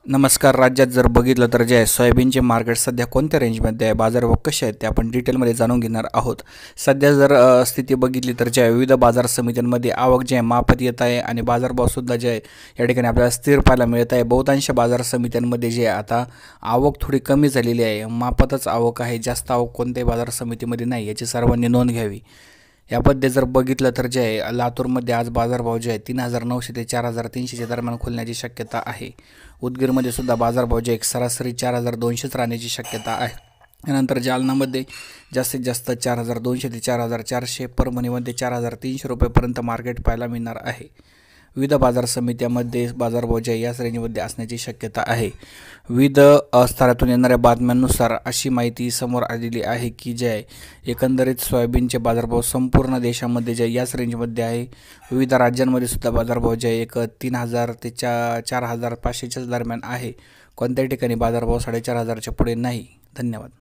नमस्कार. राज्यात जर बघितलं तर जे आहे सोयाबीनचे मार्केट सध्या कोणत्या रेंजमध्ये आहे, बाजारभाव कसे आहेत ते आपण डिटेलमध्ये जाणून घेणार आहोत. सध्या जर स्थिती बघितली तर जे आहे विविध बाजार समित्यांमध्ये आवक जे आहे माफत येत आहे आणि बाजारभावसुद्धा जे आहे या ठिकाणी आपल्याला स्थिर पाहायला मिळत आहे. बहुतांश बाजार समित्यांमध्ये जे आहे आता आवक थोडी कमी झालेली आहे, माफतच आवक आहे, जास्त आवक कोणत्याही बाजार समितीमध्ये नाही, याची सर्वांनी नोंद घ्यावी. यामध्ये जर बघितलं तर जे आहे लातूरमध्ये आज बाजारभाव जे आहे 3,900 ते 4,300च्या दरम्यान खुलण्याची शक्यता आहे. उदगीरमध्ये सुद्धा बाजारभाव जे एक सरासरी 4,200च राहण्याची शक्यता आहे. त्यानंतर जालनामध्ये जास्तीत जास्त 4,200 ते 4,400, परभणीमध्ये 4,300 रुपयेपर्यंत मार्केट पाहायला मिळणार आहे. विविध बाजार समित्यामध्ये बाजारभाव जे याच रेंजमध्ये असण्याची शक्यता आहे. विविध स्तरातून येणाऱ्या बातम्यांनुसार अशी माहिती समोर आलेली आहे की जे आहे एकंदरीत सोयाबीनचे बाजारभाव संपूर्ण देशामध्ये जे याच रेंजमध्ये आहे. विविध राज्यांमध्ये सुद्धा बाजारभाव जे एक 3,000 ते 4,500च्याच दरम्यान आहे. कोणत्याही ठिकाणी बाजारभाव 4,500च्या पुढे नाही. धन्यवाद.